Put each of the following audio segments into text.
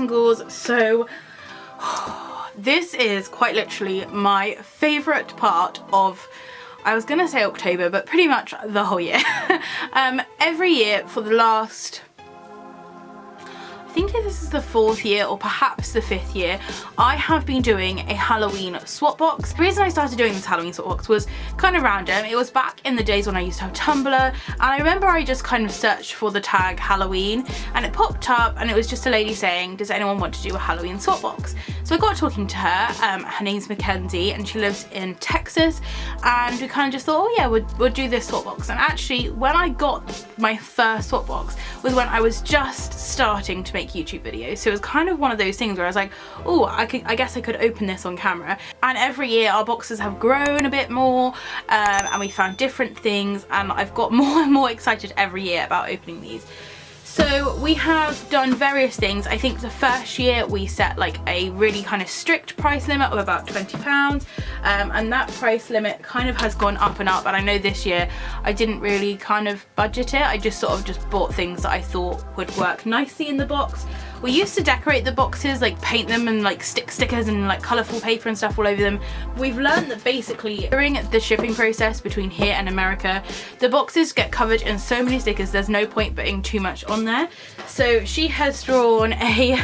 and ghouls. So this is quite literally my favourite part of, I was gonna say October, but pretty much the whole year. Every year for the last, I think this is the 4th year or perhaps the 5th year, I have been doing a Halloween swap box. The reason I started doing this Halloween swap box was kind of random. It was back in the days when I used to have Tumblr, and I remember I just kind of searched for the tag Halloween and it popped up and it was just a lady saying, does anyone want to do a Halloween swap box? So I got talking to her. Her name's Makinzie and she lives in Texas, and we kind of just thought, oh yeah, we'll do this swap box. And actually when I got my first swap box was when I was just starting to make YouTube videos, so it was kind of one of those things where I was like, oh, I guess I could open this on camera. And every year our boxes have grown a bit more, and we found different things, and I've got more and more excited every year about opening these. So we have done various things. I think the first year we set like a really kind of strict price limit of about £20, and that price limit kind of has gone up and up, and I know this year I didn't really kind of budget it. I just sort of just bought things that I thought would work nicely in the box. We used to decorate the boxes, like paint them and like stick stickers and like colourful paper and stuff all over them. We've learned that basically during the shipping process between here and America, the boxes get covered in so many stickers, there's no point putting too much on there. So she has drawn a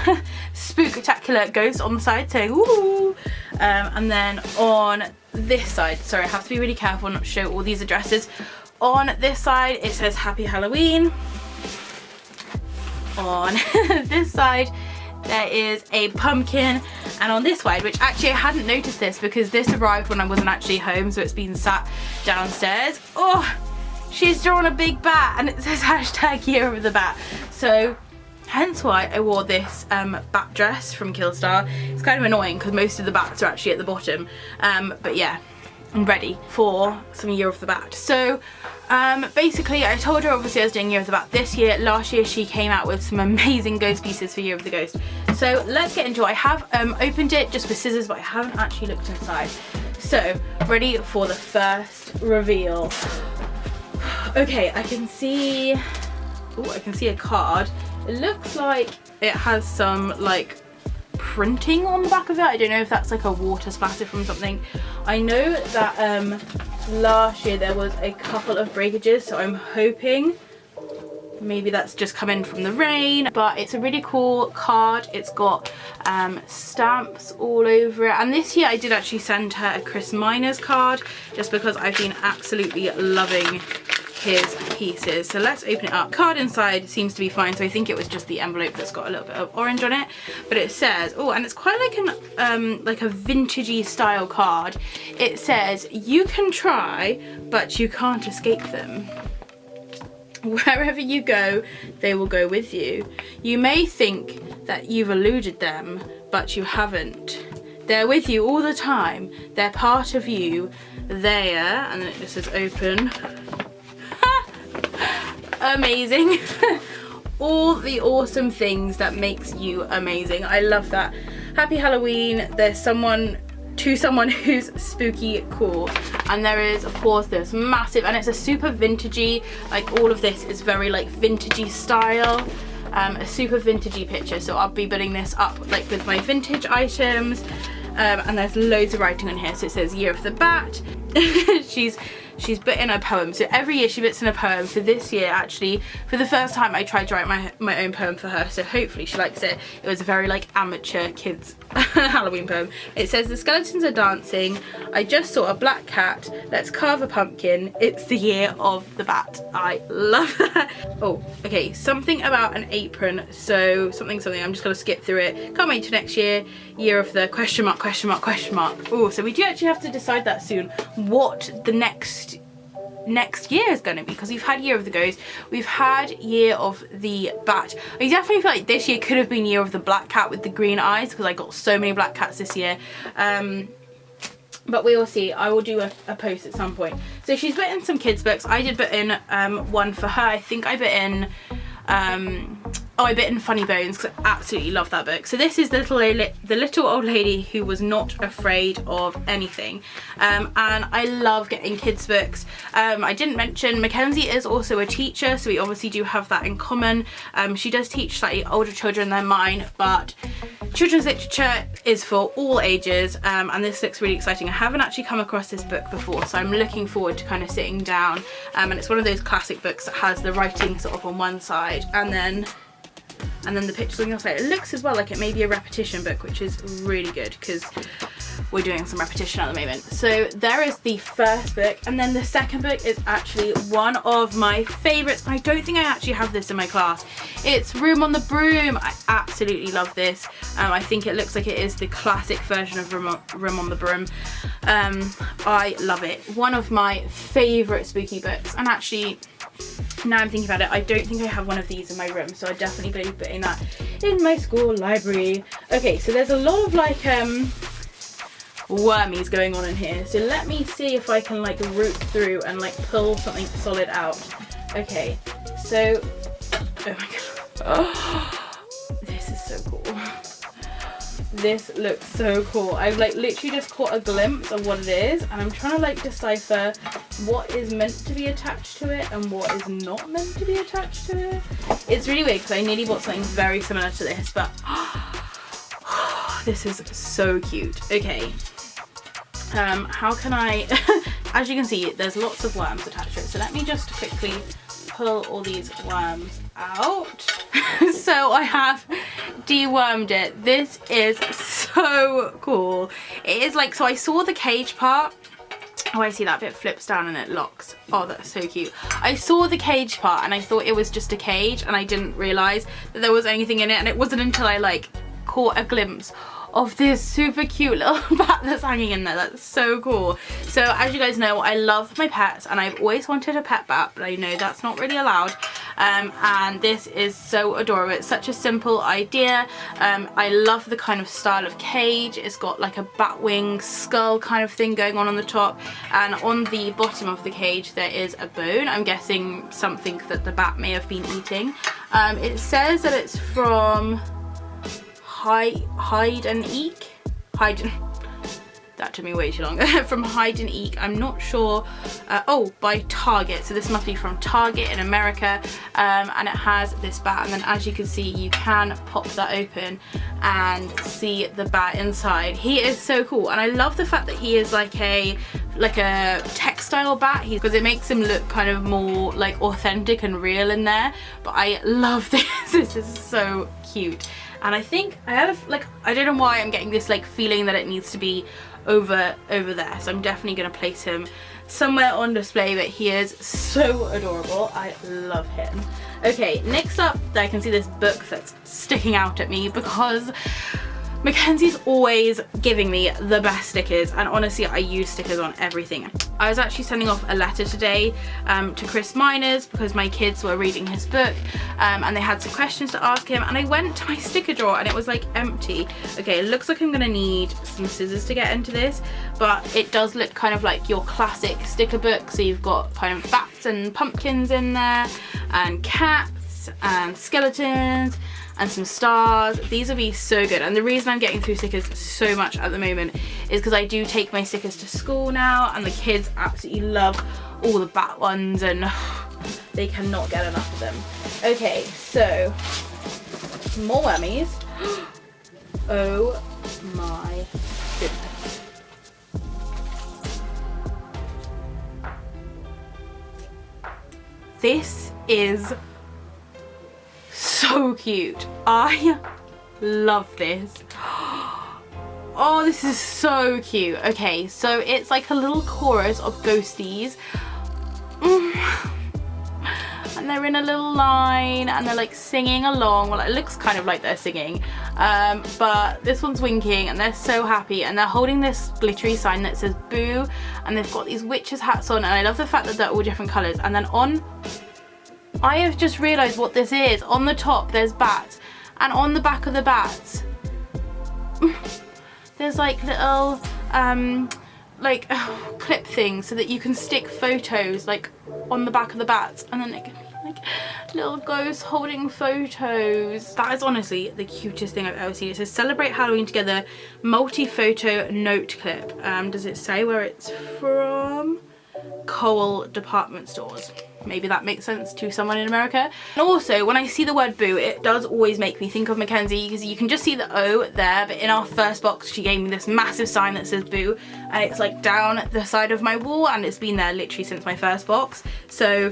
spooktacular ghost on the side saying ooh, and then on this side, sorry I have to be really careful not to show all these addresses. On this side it says Happy Halloween. On this side there is a pumpkin, and on this side, which actually I hadn't noticed this because this arrived when I wasn't actually home, so it's been sat downstairs. Oh, she's drawn a big bat and it says hashtag Year of the Bat. So hence why I wore this bat dress from Killstar. It's kind of annoying because most of the bats are actually at the bottom, but yeah, I'm ready for some Year of the Bat. So basically I told her obviously I was doing Year of the Bat this year. Last year she came out with some amazing ghost pieces for Year of the Ghost. So let's get into it. I have opened it just with scissors, but I haven't actually looked inside. So ready for the first reveal. Okay, I can see, oh, I can see a card. It looks like it has some like printing on the back of it. I don't know if that's like a water splatter from something. I know that last year there was a couple of breakages, so I'm hoping maybe that's just come in from the rain, but it's a really cool card. It's got stamps all over it, and this year I did actually send her a Chris Miners card just because I've been absolutely loving his pieces. So let's open it up. Card inside seems to be fine, so I think it was just the envelope that's got a little bit of orange on it, but it says, oh, and it's quite like an like a vintagey style card. It says, you can try but you can't escape them. Wherever you go, they will go with you. You may think that you've eluded them, but you haven't. They're with you all the time. They're part of you. There, and then it just says open. Amazing. All the awesome things that makes you amazing. I love that. Happy Halloween. There's someone who's spooky cool, and there is of course this massive, and it's a super vintagey, like all of this is very like vintagey style, a super vintagey picture. So I'll be putting this up like with my vintage items, and there's loads of writing on here. So it says Year of the Bat. She's put in a poem, so every year she puts in a poem. So this year actually for the first time I tried to write my own poem for her, so hopefully she likes it. It was a very like amateur kids Halloween poem. It says, the skeletons are dancing, I just saw a black cat, let's carve a pumpkin, it's the Year of the Bat. I love that. Oh, okay, something about an apron. So something, I'm just gonna skip through it. Can't wait till next year. Year of the question mark. Oh, so we do actually have to decide that soon, what the next year is going to be, because we've had Year of the Ghost, we've had Year of the Bat. I definitely feel like this year could have been Year of the black cat with the green eyes, because I got so many black cats this year. But we will see. I will do a post at some point. So she's put in some kids books. I did put in one for her. I think I put in Oh, I Bitten Funny Bones, because I absolutely love that book. So this is the little old lady who was not afraid of anything. And I love getting kids books. I didn't mention Makinzie is also a teacher, so we obviously do have that in common. She does teach slightly older children than mine, but children's literature is for all ages, and this looks really exciting. I haven't actually come across this book before, so I'm looking forward to kind of sitting down. And it's one of those classic books that has the writing sort of on one side and then the pictures on the other side. It looks as well like it may be a repetition book, which is really good because we're doing some repetition at the moment. So there is the first book, and then the second book is actually one of my favourites. I don't think I actually have this in my class. It's Room on the Broom. I absolutely love this. I think it looks like it is the classic version of Room on the Broom. I love it. One of my favourite spooky books, and actually now I'm thinking about it, I don't think I have one of these in my room, so I definitely be putting that in my school library. Okay, so there's a lot of like wormies going on in here, so let me see if I can like root through and like pull something solid out. Okay, so oh my god, oh, this is so cool. This looks so cool. I've like literally just caught a glimpse of what it is, and I'm trying to like decipher what is meant to be attached to it and what is not meant to be attached to it. It's really weird because I nearly bought something very similar to this, but this is so cute. Okay, how can I as you can see, there's lots of worms attached to it, so let me just quickly pull all these worms out. So I have dewormed it. This is so cool. It is like, so I saw the cage part. Oh, I see that bit flips down and it locks. Oh, that's so cute. I saw the cage part and I thought it was just a cage, and I didn't realise that there was anything in it, and it wasn't until I like caught a glimpse of this super cute little bat that's hanging in there. That's so cool. So as you guys know, I love my pets, and I've always wanted a pet bat, but I know that's not really allowed. And this is so adorable. It's such a simple idea. I love the kind of style of cage. It's got like a bat wing skull kind of thing going on the top, and on the bottom of the cage there is a bone. I'm guessing something that the bat may have been eating. It says that it's from Hide and Eek. That took me way too long. From Hide and Eek. I'm not sure. Oh, by Target. So this must be from Target in America. And it has this bat, and then as you can see, you can pop that open and see the bat inside. He is so cool, and I love the fact that he is like a textile bat, because it makes him look kind of more like authentic and real in there. But I love this. This is so cute. And I think I have like, I don't know why I'm getting this like feeling that it needs to be over there, so I'm definitely going to place him somewhere on display, but he is so adorable. I love him. Okay, next up, I can see this book that's sticking out at me because Mackenzie's always giving me the best stickers, and honestly I use stickers on everything. I was actually sending off a letter today to Chris Miners because my kids were reading his book, and they had some questions to ask him, and I went to my sticker drawer and it was like empty. Okay, it looks like I'm gonna need some scissors to get into this, but it does look kind of like your classic sticker book. So you've got kind of bats and pumpkins in there, and cats and skeletons and some stars. These will be so good, and the reason I'm getting through stickers so much at the moment is because I do take my stickers to school now, and the kids absolutely love all the bat ones, and they cannot get enough of them. Okay, so more wormies. Oh my goodness. This is so cute. I love this. Oh, this is so cute. Okay, so it's like a little chorus of ghosties. And they're in a little line and they're like singing along. Well, it looks kind of like they're singing, but this one's winking and they're so happy, and they're holding this glittery sign that says boo, and they've got these witches hats on, and I love the fact that they're all different colours. And then I have just realised what this is. On the top there's bats, and on the back of the bats there's like little clip things so that you can stick photos like on the back of the bats, and then it can be like little ghosts holding photos. That is honestly the cutest thing I've ever seen. It says celebrate Halloween together, multi-photo note clip. Does it say where it's from? Kohl department stores. Maybe that makes sense to someone in America. And also, when I see the word boo, it does always make me think of Makinzie, because you can just see the O there, but in our first box she gave me this massive sign that says boo, and it's like down the side of my wall, and it's been there literally since my first box. So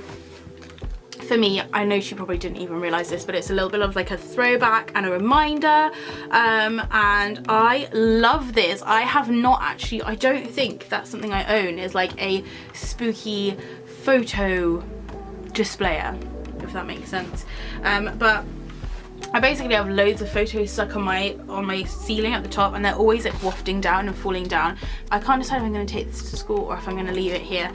for me, I know she probably didn't even realise this, but it's a little bit of like a throwback and a reminder, and I love this. I have not actually, I don't think that's something I own, is like a spooky photo displayer, if that makes sense. But I basically have loads of photos stuck on my ceiling at the top, and they're always like wafting down and falling down. I can't decide if I'm going to take this to school or if I'm going to leave it here,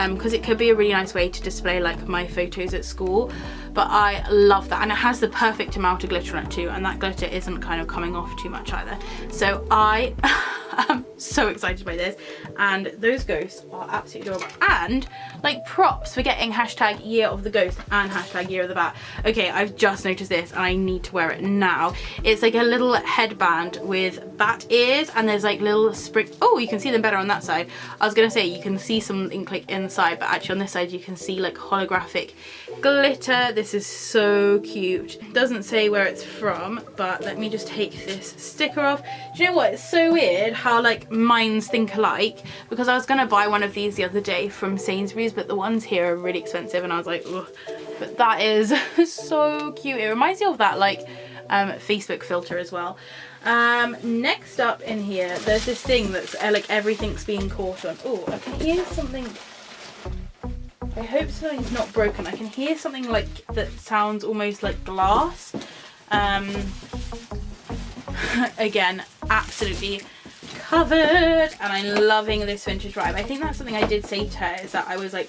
because it could be a really nice way to display like my photos at school. But I love that, and it has the perfect amount of glitter on it too, and that glitter isn't kind of coming off too much either. So I am so excited by this, and those ghosts are absolutely adorable. And like props for getting hashtag year of the ghost and hashtag year of the bat. Okay, I've just noticed this and I need to wear it now. It's like a little headband with bat ears, and there's like little spring, oh, you can see them better on that side. I was gonna say you can see some ink like inside, but actually on this side you can see like holographic glitter. This is so cute. It doesn't say where it's from, but let me just take this sticker off. Do you know what, it's so weird how like minds think alike, because I was gonna buy one of these the other day from Sainsbury's, but the ones here are really expensive, and I was like, ugh. But that is so cute. It reminds me of that like Facebook filter as well. Next up in here, there's this thing that's like everything's being caught on. Oh, I can hear something. I hope something's not broken. I can hear something like that sounds almost like glass. Again, absolutely covered, and I'm loving this vintage vibe. I think that's something I did say to her, is that I was like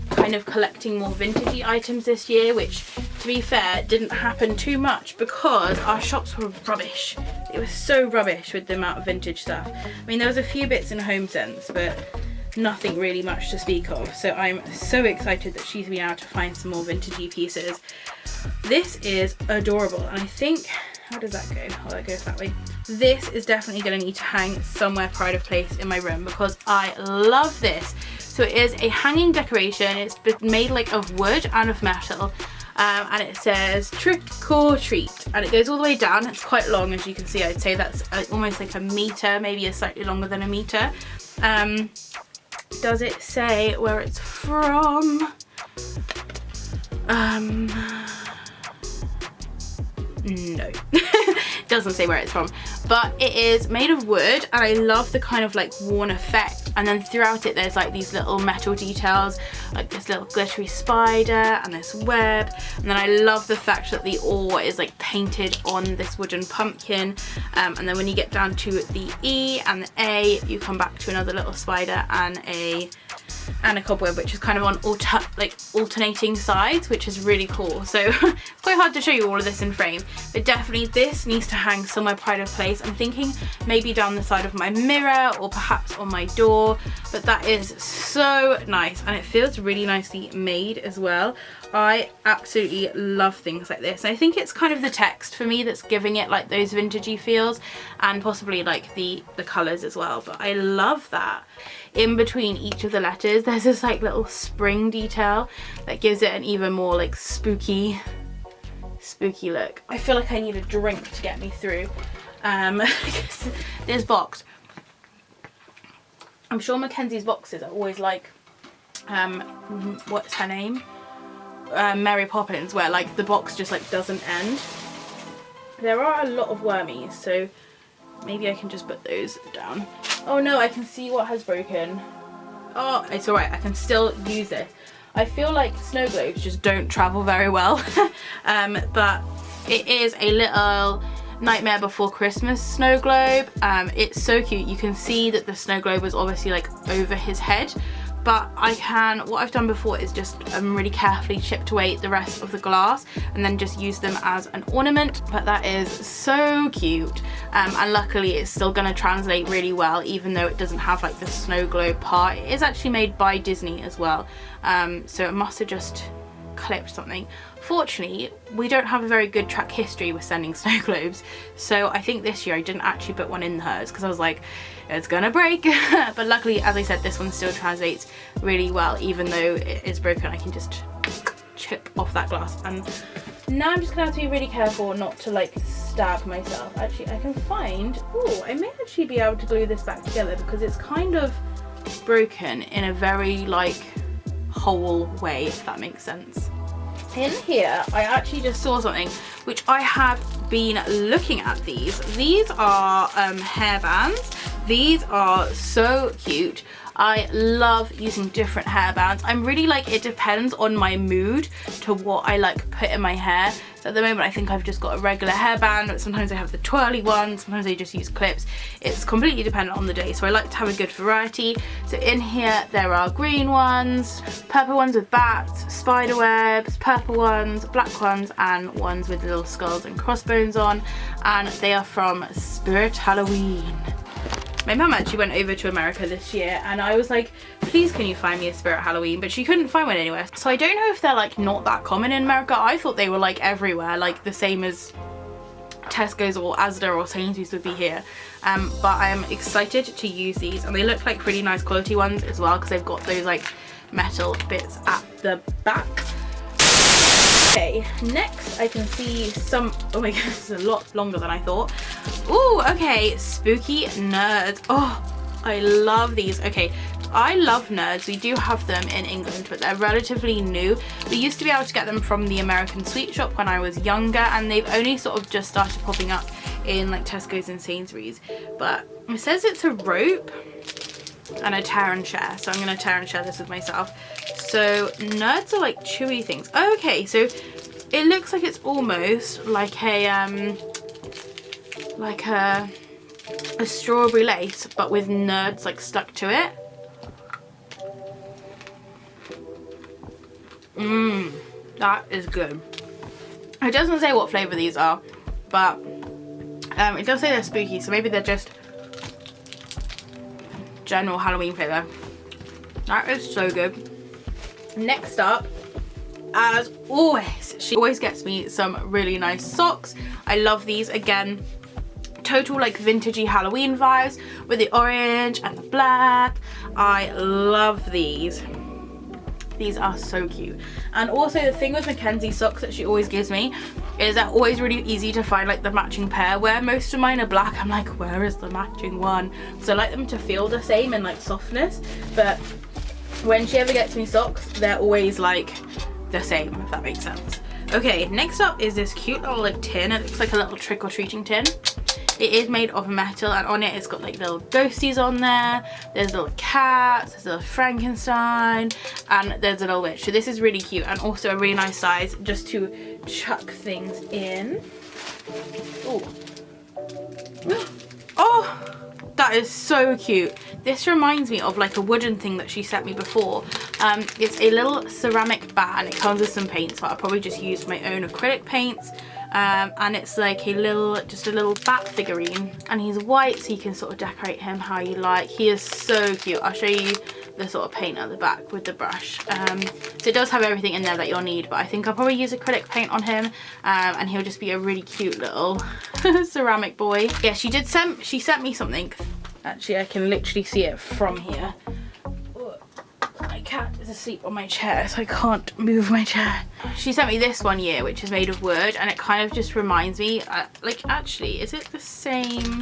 kind of collecting more vintagey items this year, which to be fair didn't happen too much because our shops were rubbish. It was so rubbish with the amount of vintage stuff. I mean, there was a few bits in Home Sense, but nothing really much to speak of. So I'm so excited that she's been able to find some more vintagey pieces. This is adorable, and I think, how does that go? Oh, that goes that way. This is definitely going to need to hang somewhere pride of place in my room, because I love this. So it is a hanging decoration. It's made like of wood and of metal, and it says trick or treat, and it goes all the way down. It's quite long, as you can see. I'd say that's almost like a meter, maybe a slightly longer than a meter. Does it say where it's from? No. Doesn't say where it's from, but it is made of wood, and I love the kind of like worn effect, and then throughout it there's like these little metal details, like this little glittery spider and this web, and then I love the fact that the oar is like painted on this wooden pumpkin, and then when you get down to the E and the A, you come back to another little spider and a cobweb, which is kind of on alternating sides, which is really cool. So it's quite hard to show you all of this in frame, but definitely this needs to hang somewhere pride of place. I'm thinking maybe down the side of my mirror or perhaps on my door, but that is so nice, and it feels really nicely made as well. I absolutely love things like this. I think it's kind of the text for me that's giving it like those vintagey feels, and possibly like the colours as well, but I love that. In between each of the letters there's this like little spring detail that gives it an even more like spooky look. I feel like I need a drink to get me through this box. I'm sure Mackenzie's boxes are always like what's her name, Mary Poppins, where like the box just like doesn't end. There are a lot of wormies, so maybe I can just put those down. Oh no, I can see what has broken. Oh, it's alright, I can still use it. I feel like snow globes just don't travel very well. But it is a little Nightmare Before Christmas snow globe. It's so cute. You can see that the snow globe was obviously like over his head, but what I've done before is just really carefully chipped away the rest of the glass and then just use them as an ornament. But that is so cute, and luckily it's still going to translate really well, even though it doesn't have like the snow globe part. It is actually made by Disney as well, so it must have just clipped something. Fortunately, we don't have a very good track history with sending snow globes, so I think this year I didn't actually put one in hers because I was like, it's gonna break. But luckily, as I said, this one still translates really well. Even though it is broken, I can just chip off that glass. And now I'm just gonna have to be really careful not to like stab myself. Actually, I can find, oh, I may actually be able to glue this back together because it's kind of broken in a very like whole way, if that makes sense. In here, I actually just saw something which I have been looking at. These are hair bands. These are so cute. I love using different hair bands. I'm really like, it depends on my mood to what I like put in my hair. So at the moment I think I've just got a regular hairband, but sometimes I have the twirly ones, sometimes I just use clips. It's completely dependent on the day, so I like to have a good variety. So in here there are green ones, purple ones with bats, spiderwebs, purple ones, black ones, and ones with little skulls and crossbones on, and they are from Spirit Halloween. My mum actually went over to America this year and I was like, please can you find me a Spirit Halloween, but she couldn't find one anywhere. So I don't know if they're like not that common in America. I thought they were like everywhere, like the same as Tesco's or Asda or Sainsbury's would be here. But I am excited to use these, and they look like really nice quality ones as well because they've got those like metal bits at the back. Okay, next I can see some, oh my god, this is a lot longer than I thought. Ooh, okay, spooky nerds. Oh, I love these. Okay, I love nerds. We do have them in England, but they're relatively new. We used to be able to get them from the American sweet shop when I was younger, and they've only sort of just started popping up in like Tesco's and Sainsbury's. But it says it's a rope and a tear and share, so I'm gonna tear and share this with myself. So nerds are like chewy things. Okay, so it looks like it's almost like a strawberry lace, but with nerds like stuck to it. That is good. It doesn't say what flavour these are, but it does say they're spooky, so maybe they're just general Halloween flavour. That is so good. Next up, as always, she always gets me some really nice socks. I love these. Again, total like vintagey Halloween vibes with the orange and the black. I love these. These are so cute. And also the thing with Makinzie socks that she always gives me is they're always really easy to find like the matching pair. Where most of mine are black, I'm like, where is the matching one? So I like them to feel the same in like softness, but when she ever gets me socks, they're always like the same, if that makes sense. Okay, next up is this cute little like tin. It looks like a little trick-or-treating tin. It is made of metal, and on it it's got like little ghosties on there. There's little cats, there's a little Frankenstein, and there's a little witch. So this is really cute, and also a really nice size just to chuck things in. Ooh. Oh, that is so cute. This reminds me of like a wooden thing that she sent me before. It's a little ceramic bat, and it comes with some paints, but I'll probably just use my own acrylic paints. And it's like a little, just a little bat figurine, and he's white, so you can sort of decorate him how you like. He is so cute. I'll show you the sort of paint at the back with the brush. So it does have everything in there that you'll need, but I think I'll probably use acrylic paint on him, and he'll just be a really cute little ceramic boy. Yeah, she sent me something. Actually, I can literally see it from here. My cat is asleep on my chair, so I can't move my chair. She sent me this one year, which is made of wood, and it kind of just reminds me, like, actually, is it the same?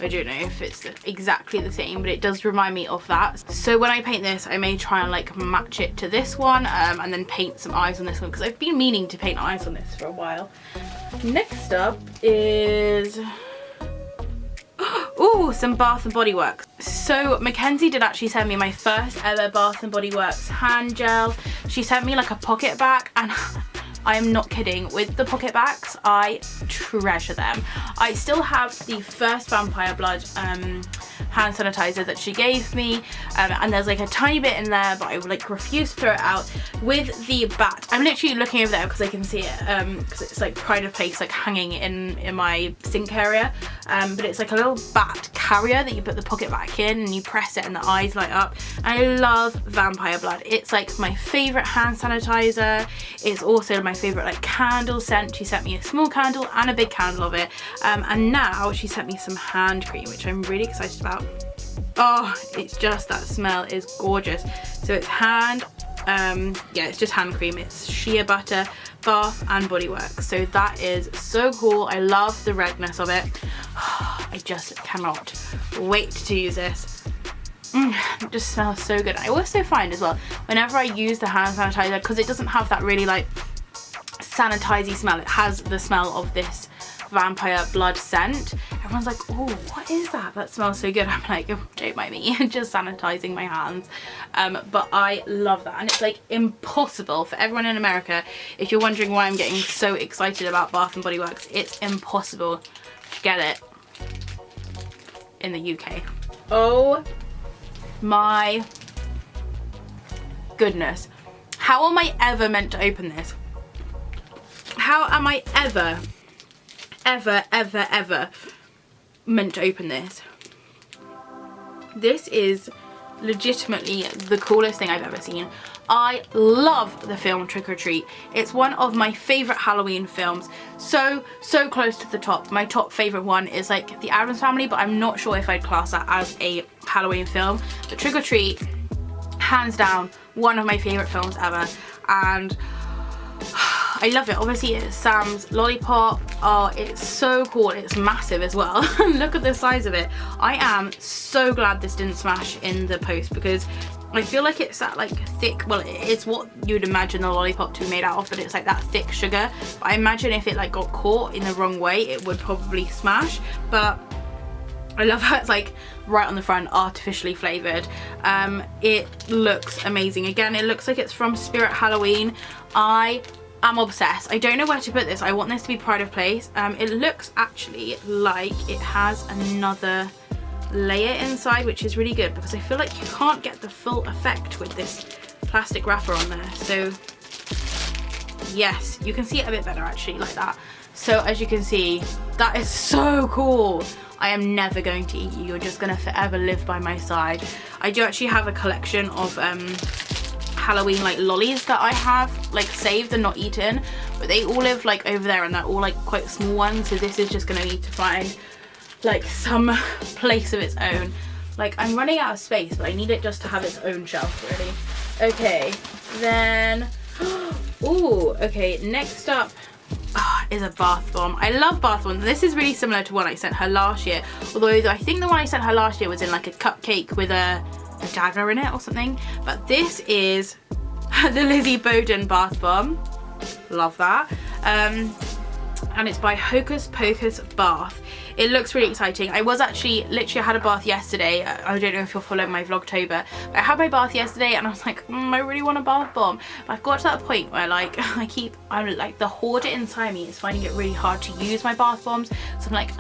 I don't know if it's exactly the same, but it does remind me of that. So when I paint this, I may try and like match it to this one, and then paint some eyes on this one, because I've been meaning to paint eyes on this for a while. Next up is... ooh, some Bath and Body Works. So Makinzie did actually send me my first ever Bath and Body Works hand gel. She sent me like a pocket back, and I am not kidding, with the pocket backs, I treasure them. I still have the first Vampire Blood hand sanitizer that she gave me, and there's like a tiny bit in there, but I like refuse to throw it out. With the bat, I'm literally looking over there because I can see it, because it's like pride of place, like hanging in my sink area, but it's like a little bat carrier that you put the pocket back in and you press it and the eyes light up. And I love vampire blood. It's like my favorite hand sanitizer. It's also my favorite like candle scent. She sent me a small candle and a big candle of it, and now she sent me some hand cream, which I'm really excited about. Oh, it's just, that smell is gorgeous. So it's hand, yeah, it's just hand cream. It's shea butter, bath and body works. So that is so cool. I love the redness of it. I just cannot wait to use this. It just smells so good. I also find as well, whenever I use the hand sanitizer, because it doesn't have that really like sanitizy smell, it has the smell of this vampire blood scent. Everyone's like, oh, what is that? That smells so good. I'm like, oh, don't mind me, just sanitizing my hands. But I love that, and it's like impossible for everyone in America. If you're wondering why I'm getting so excited about Bath and Body Works, it's impossible to get it in the UK. Oh my goodness, how am I ever meant to open this? How am I ever meant to open this? This is legitimately the coolest thing I've ever seen. I love the film Trick or Treat. It's one of my favorite Halloween films. So close to the top. My top favorite one is like the Addams Family, but I'm not sure if I'd class that as a Halloween film. But Trick or Treat, hands down, one of my favorite films ever. And I love it. Obviously it's Sam's lollipop. Oh, it's so cool. It's massive as well. Look at the size of it. I am so glad this didn't smash in the post, because I feel like it's that like thick, well, it's what you'd imagine the lollipop to be made out of, but it's like that thick sugar. But I imagine if it like got caught in the wrong way, it would probably smash. But I love how it's like right on the front, artificially flavored. It looks amazing. Again, it looks like it's from Spirit Halloween. I'm obsessed. I don't know where to put this. I want this to be pride of place. It looks actually like it has another layer inside, which is really good, because I feel like you can't get the full effect with this plastic wrapper on there. So yes, you can see it a bit better actually like that. So as you can see, that is so cool. I am never going to eat you. You're just gonna forever live by my side. I do actually have a collection of Halloween like lollies that I have like saved and not eaten, but they all live like over there and they're all like quite small ones, so this is just gonna need to find like some place of its own. Like, I'm running out of space, but I need it just to have its own shelf really. Okay, then ooh, okay, next up is a bath bomb. I love bath bombs. This is really similar to one I sent her last year, although I think the one I sent her last year was in like a cupcake with a dagger in it or something. But this is the Lizzie Bowden bath bomb. Love that. And it's by Hocus Pocus Bath. It looks really exciting. I was actually, literally I had a bath yesterday. I don't know if you're following my Vlogtober, but I had my bath yesterday and I was like, I really want a bath bomb. But I've got to that point where like, I'm like, the hoarder inside me is finding it really hard to use my bath bombs. So I'm like,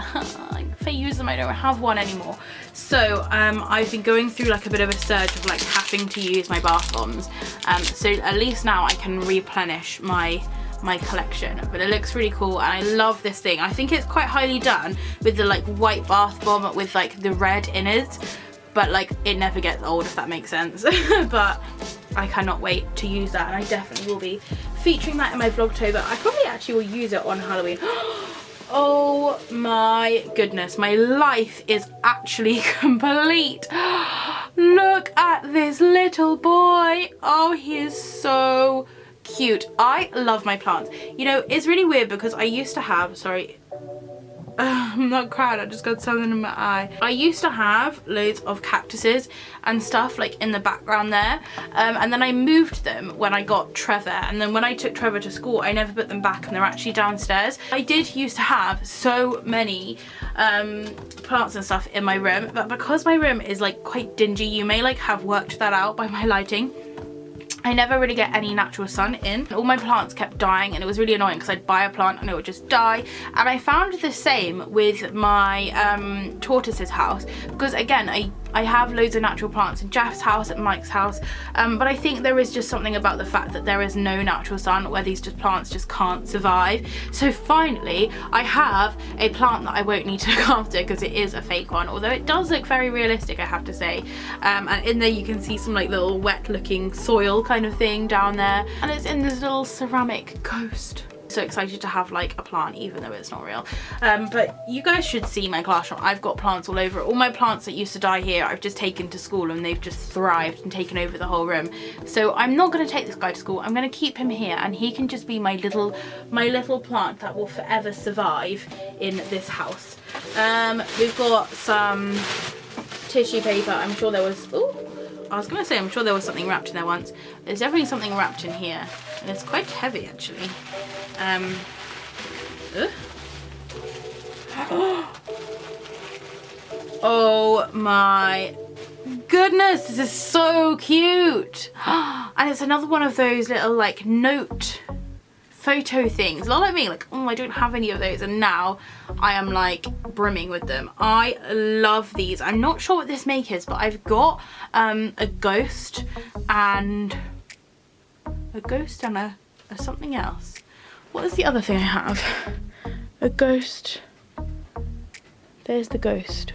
if I use them, I don't have one anymore. So I've been going through like a bit of a surge of like having to use my bath bombs. So at least now I can replenish my collection. But it looks really cool and I love this thing. I think it's quite highly done with the like white bath bomb with like the red innards, but like it never gets old, if that makes sense. But I cannot wait to use that, and I definitely will be featuring that in my Vlogtober. I probably actually will use it on Halloween. Oh my goodness, my life is actually complete. Look at this little boy. Oh, he is so cute. I love my plants. You know, it's really weird because I used to have, sorry, I'm not crying, I just got something in my eye. I used to have loads of cactuses and stuff like in the background there, and then I moved them when I got Trevor, and then when I took Trevor to school I never put them back and they're actually downstairs. I did used to have so many plants and stuff in my room, but because my room is like quite dingy, you may like have worked that out by my lighting, I never really get any natural sun in. All my plants kept dying and it was really annoying because I'd buy a plant and it would just die. And I found the same with my tortoise's house, because again, I have loads of natural plants in Jeff's house, at Mike's house, but I think there is just something about the fact that there is no natural sun where these plants just can't survive. So finally, I have a plant that I won't need to look after because it is a fake one, although it does look very realistic, I have to say. And in there you can see some like little wet looking soil kind of thing down there, and it's in this little ceramic ghost. So excited to have like a plant, even though it's not real. But you guys should see my classroom. I've got plants all over. All my plants that used to die here, I've just taken to school and they've just thrived and taken over the whole room. So I'm not going to take this guy to school. I'm going to keep him here and he can just be my little plant that will forever survive in this house. We've got some tissue paper. I'm sure there was, I was going to say I'm sure there was something wrapped in there once. There's definitely something wrapped in here. And it's quite heavy actually. Oh my goodness, this is so cute. And it's another one of those little like note photo things. A lot like me, like, oh, I don't have any of those, and now I am like brimming with them. I love these. I'm not sure what this make is, but I've got a ghost and a something else. What is the other thing I have? A ghost. There's the ghost.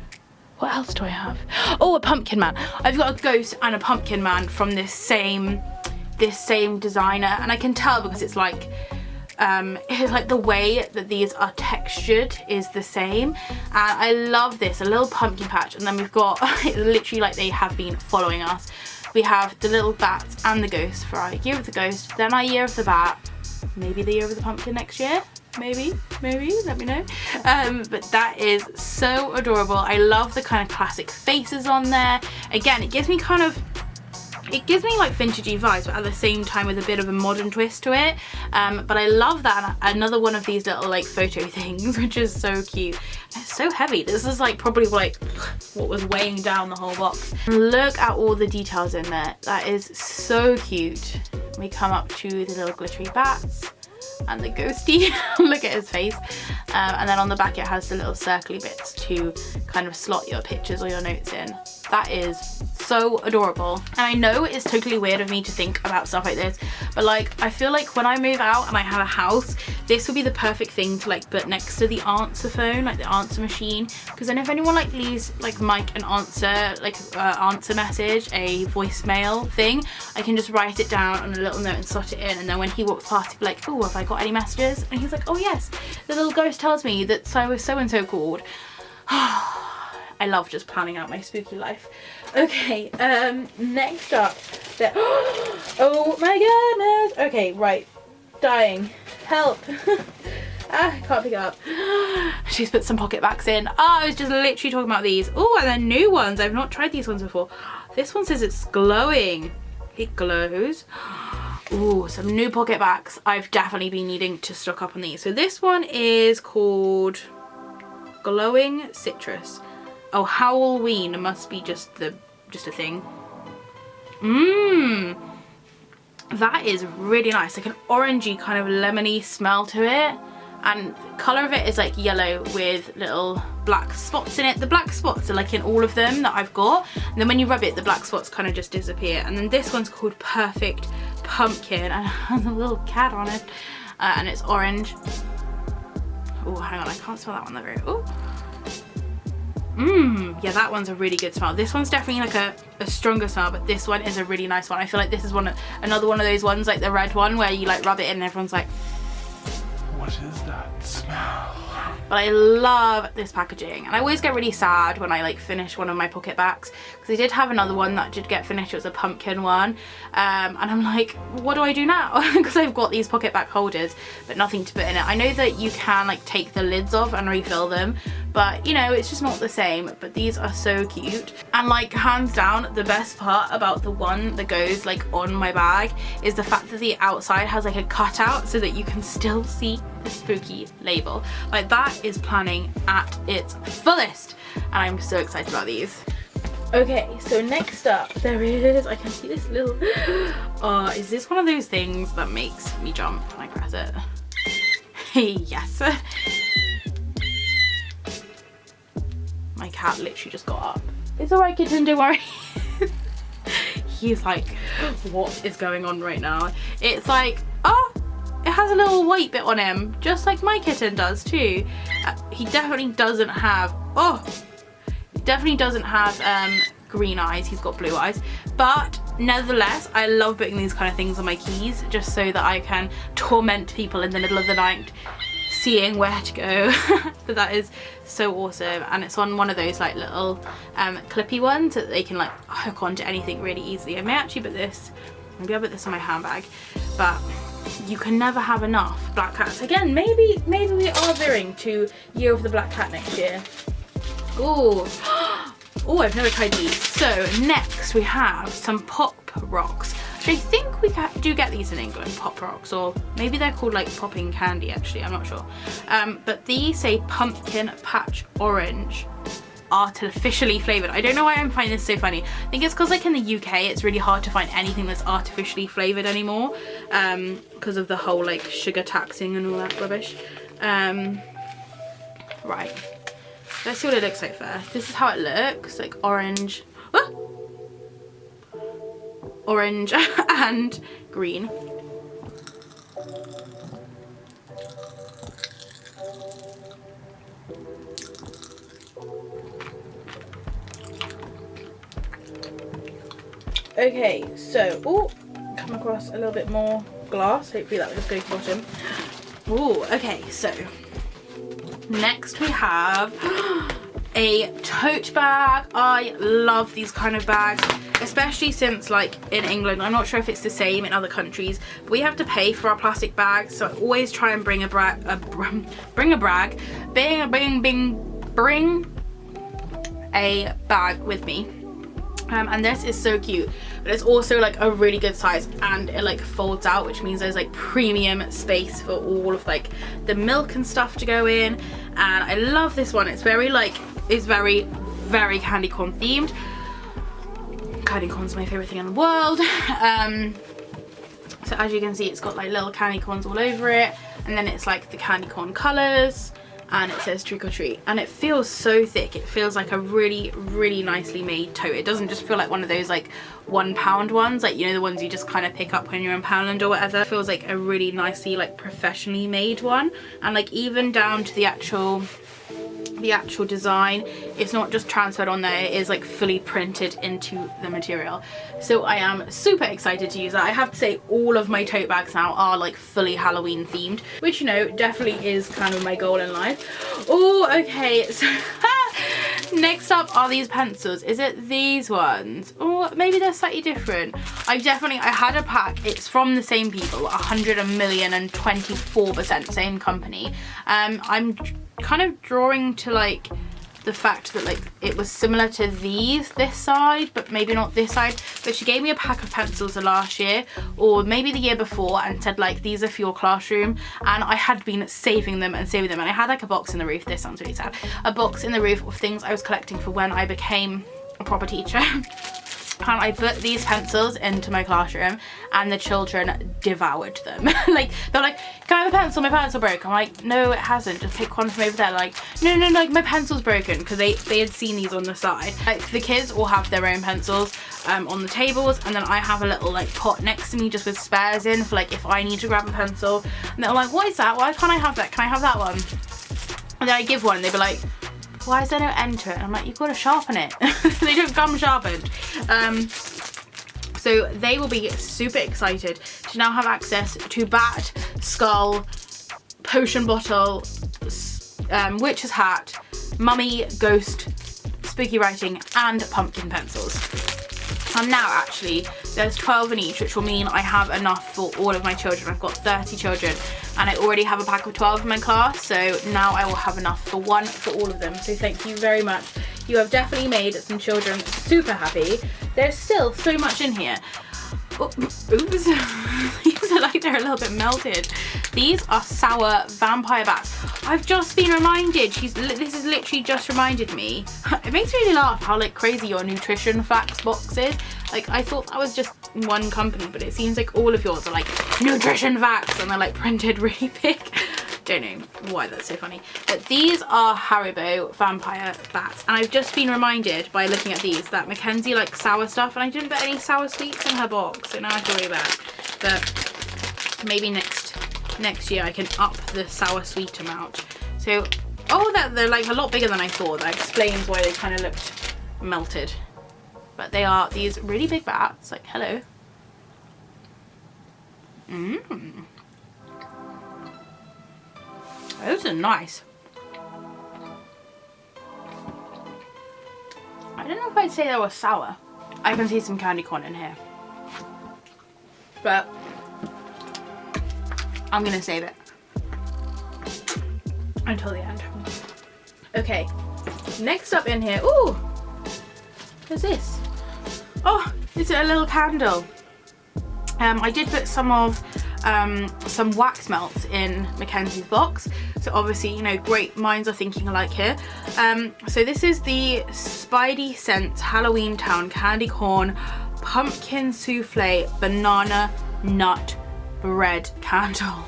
What else do I have? Oh, a pumpkin man. I've got a ghost and a pumpkin man from this same designer, and I can tell because it's like the way that these are textured is the same, and I love this. A little pumpkin patch, and then we've got it's literally like they have been following us. We have the little bats and the ghost for our year of the ghost, then our year of the bat, maybe the year of the pumpkin next year, maybe, let me know. But that is so adorable. I love the kind of classic faces on there. Again, it gives me like vintagey vibes, but at the same time with a bit of a modern twist to it. But I love that. And another one of these little like photo things, which is so cute. It's so heavy. This is like probably like what was weighing down the whole box. Look at all the details in there. That is so cute. We come up to the little glittery bats and the ghosty. Look at his face. And then on the back it has the little circly bits to kind of slot your pictures or your notes in. That is so adorable. And I know it's totally weird of me to think about stuff like this, but like I feel like when I move out and I have a house, this would be the perfect thing to like put next to the answer phone, like the answer machine, because then if anyone like leaves like Mike an answer, like answer message, a voicemail thing, I can just write it down on a little note and slot it in, and then when he walks past he'll be like, oh, have I got any messages? And he's like, oh yes, the little ghost tells me that so and so called. I love just planning out my spooky life. Okay, next up, oh my goodness. Okay, right, dying, help. I can't pick it up. She's put some pocket backs in. Oh, I was just literally talking about these. Oh, and they're new ones. I've not tried these ones before. This one says it's glowing. It glows. Ooh, some new pocket backs. I've definitely been needing to stock up on these. So this one is called Glowing Citrus. Oh, Halloween must be just a thing. That is really nice. Like an orangey kind of lemony smell to it. And the colour of it is like yellow with little black spots in it. The black spots are like in all of them that I've got. And then when you rub it, the black spots kind of just disappear. And then this one's called Perfect Pumpkin. And it has a little cat on it. And it's orange. Oh, hang on, I can't smell that one that very. Oh. Yeah, that one's a really good smell. This one's definitely like a stronger smell, but this one is a really nice one. I feel like this is another one of those ones, like the red one, where you like rub it in and everyone's like, what is that smell? But I love this packaging, and I always get really sad when I like finish one of my pocket backs, because I did have another one that did get finished. It was a pumpkin one, and I'm like, what do I do now? Because I've got these pocket back holders but nothing to put in it. I know that you can like take the lids off and refill them, but you know, it's just not the same. But these are so cute, and like hands down the best part about the one that goes like on my bag is the fact that the outside has like a cutout so that you can still see the spooky label. Like that is planning at its fullest, and I'm so excited about these. Okay, so next up there is, I can see this little, is this one of those things that makes me jump when I press it? Yes. My cat literally just got up. It's alright, kitten, don't worry. He's like, what is going on right now? It's like, oh, it has a little white bit on him, just like my kitten does too. He definitely doesn't have, green eyes, he's got blue eyes. But nevertheless, I love putting these kind of things on my keys just so that I can torment people in the middle of the night seeing where to go. But that is so awesome, and it's on one of those like little clippy ones that they can like hook onto anything really easily. I may actually put this, maybe I'll put this on my handbag, but you can never have enough black cats. Again, maybe we are veering to Year of the Black Cat next year. Ooh. Oh, I've never tried these. So next we have some pop rocks. I think we do get these in England, pop rocks, or maybe they're called like popping candy actually, I'm not sure. But these say pumpkin patch orange, artificially flavoured. I don't know why I'm finding this so funny. I think it's because like in the UK it's really hard to find anything that's artificially flavoured anymore, because of the whole like sugar taxing and all that rubbish. Right, let's see what it looks like first. This is how it looks, like orange. Ah! Orange and green. Okay, so, oh, come across a little bit more glass. Hopefully that will just go to the bottom. Oh, okay, so next we have a tote bag. I love these kind of bags, especially since like in England, I'm not sure if it's the same in other countries, but we have to pay for our plastic bags, so I always try and bring a bring a bag with me. And this is so cute, but it's also like a really good size, and it like folds out, which means there's like premium space for all of like the milk and stuff to go in. And I love this one. It's very like, it's very candy corn themed. Candy corn's my favorite thing in the world. So as you can see, it's got like little candy corns all over it, and then it's like the candy corn colors, and it says trick or treat, and it feels so thick. It feels like a really nicely made tote. It doesn't just feel like one of those like £1 ones, like, you know, the ones you just kind of pick up when you're in Poundland or whatever. It feels like a really nicely like professionally made one, and like even down to the actual design, it's not just transferred on there, it is like fully printed into the material. So I am super excited to use that. I have to say all of my tote bags now are like fully Halloween themed, which, you know, definitely is kind of my goal in life. Oh, okay, so next up are these pencils. Is it these ones? Or maybe they're slightly different. I had a pack, it's from the same people, 100,024% same company. I'm kind of drawing to like the fact that like it was similar to this side, but maybe not this side. But she gave me a pack of pencils last year, or maybe the year before, and said like, these are for your classroom. And I had been saving them, and I had like a box in the roof. This sounds really sad. A box in the roof of things I was collecting for when I became a proper teacher. And I put these pencils into my classroom, and the children devoured them. Like, they're like, can I have a pencil? My pencil broke. I'm like, no, it hasn't. Just pick one from over there. Like, no, like my pencil's broken, because they had seen these on the side. Like, the kids all have their own pencils on the tables, and then I have a little like pot next to me just with spares in for like if I need to grab a pencil. And they're like, what is that? Why can't I have that? Can I have that one? And then I give one, and they'd be like, why is there no end to it? And I'm like, you've got to sharpen it. They don't come sharpened. So they will be super excited to now have access to bat, skull, potion bottle, witch's hat, mummy, ghost, spooky writing, and pumpkin pencils. And now actually there's 12 in each, which will mean I have enough for all of my children. I've got 30 children, and I already have a pack of 12 in my class, so now I will have enough for one for all of them. So thank you very much. You have definitely made some children super happy. There's still so much in here. Oh, oops. These are like they're a little bit melted. These are sour vampire bats. I've just been reminded, this has literally just reminded me. It makes me really laugh how like crazy your nutrition facts box is. Like I thought that was just one company, but it seems like all of yours are like nutrition facts and they're like printed really big. Don't know why that's so funny. But these are Haribo vampire bats. And I've just been reminded by looking at these that Makinzie likes sour stuff and I didn't put any sour sweets in her box. So now I have to worry about it. But maybe next year I can up the sour sweet amount. So, oh, they're like a lot bigger than I thought. That explains why they kind of looked melted. But they are these really big bats. Like, hello. Mmm. Those are nice. I don't know if I'd say they were sour. I can see some candy corn in here. But I'm gonna save it until the end. Okay, next up in here, ooh, what's this? Oh, it's a little candle. I did put some wax melts in Mackenzie's box, so obviously, you know, great minds are thinking alike here. So this is the Spidey Scents Halloween Town Candy Corn Pumpkin Souffle Banana Nut Bread Candle.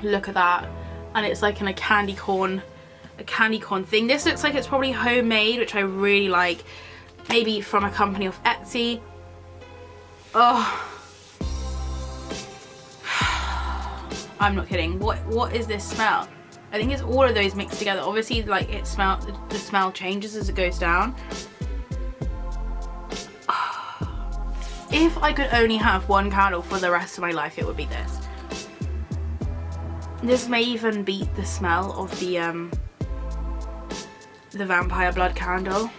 Look at that, and it's like in a candy corn thing. This looks like it's probably homemade, which I really like. Maybe from a company off Etsy. Oh. I'm not kidding. What is this smell? I think it's all of those mixed together. Obviously, like the smell changes as it goes down. If I could only have one candle for the rest of my life, it would be this. This may even beat the smell of the vampire blood candle.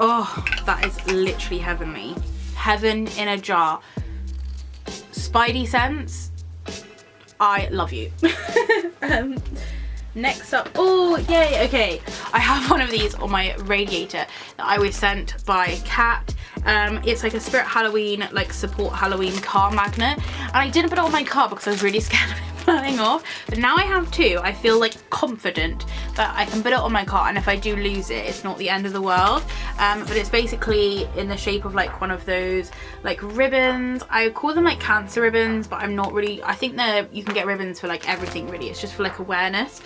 Oh, that is literally heavenly. Heaven in a jar. Spidey Scents, I love you. Next up, oh yay, okay. I have one of these on my radiator that I was sent by Kat. It's like a Spirit Halloween, like support Halloween car magnet. And I didn't put it on my car because I was really scared of it flying off. But now I have two. I feel like confident that I can put it on my car, and if I do lose it, it's not the end of the world. But it's basically in the shape of like one of those like ribbons. I call them like cancer ribbons, but I'm not really, I think you can get ribbons for like everything really. It's just for like awareness.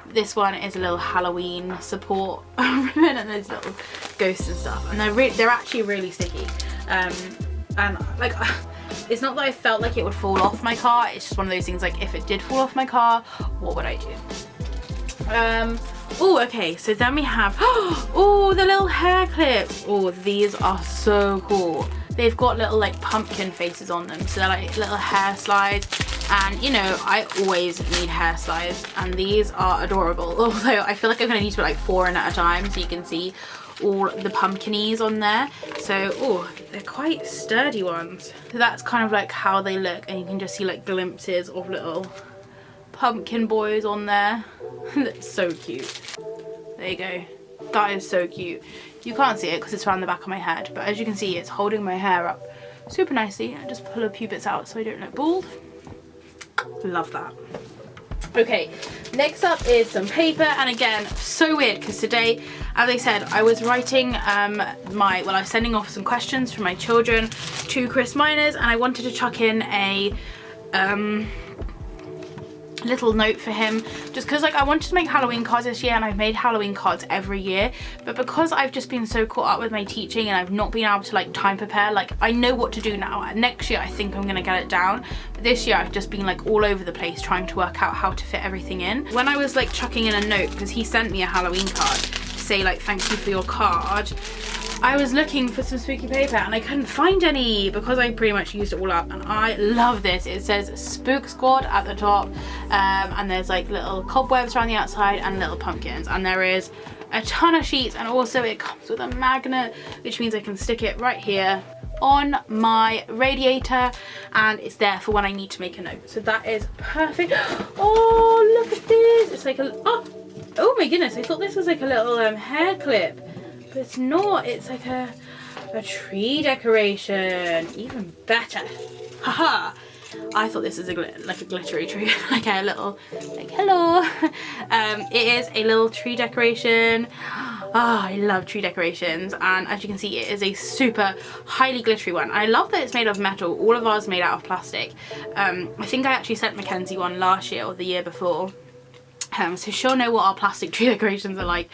This one is a little Halloween support ribbon, and there's little ghosts and stuff, and they're actually really sticky. And like, it's not that I felt like it would fall off my car. It's just one of those things, like if it did fall off my car, what would I do? Oh, okay, so then we have, oh, the little hair clips. Oh, these are so cool. They've got little like pumpkin faces on them, so they're like little hair slides. And you know, I always need hair slides, and these are adorable. Although I feel like I'm gonna need to put like 4 in at a time so you can see all the pumpkinies on there. So, oh, they're quite sturdy ones. So that's kind of like how they look, and you can just see like glimpses of little pumpkin boys on there. That's so cute. There you go. That is so cute. You can't see it because it's around the back of my head, but as you can see, it's holding my hair up super nicely. I just pull a few bits out so I don't look bald. Love that. Okay, next up is some paper, and again, so weird because today, as I said, I was writing I was sending off some questions from my children to Chris Miners, and I wanted to chuck in a little note for him, just because like I wanted to make Halloween cards this year, and I've made Halloween cards every year, but because I've just been so caught up with my teaching and I've not been able to like time prepare, like I know what to do now. Next year I think I'm gonna get it down, but this year I've just been like all over the place trying to work out how to fit everything in. When I was like chucking in a note, because he sent me a Halloween card to say like thank you for your card, I was looking for some spooky paper and I couldn't find any because I pretty much used it all up, and I love this. It says Spook Squad at the top, and there's like little cobwebs around the outside and little pumpkins, and there is a ton of sheets, and also it comes with a magnet, which means I can stick it right here on my radiator, and it's there for when I need to make a note. So that is perfect. Oh, look at this. It's like oh my goodness, I thought this was like a little hair clip. But it's not, it's like a tree decoration. Even better. Haha. I thought this was like a glittery tree, like a little, like hello. It is a little tree decoration. I love tree decorations, and as you can see, it is a super highly glittery one. I love that it's made of metal. All of ours made out of plastic. I think I actually sent Makinzie one last year or the year before. So she'll know what our plastic tree decorations are like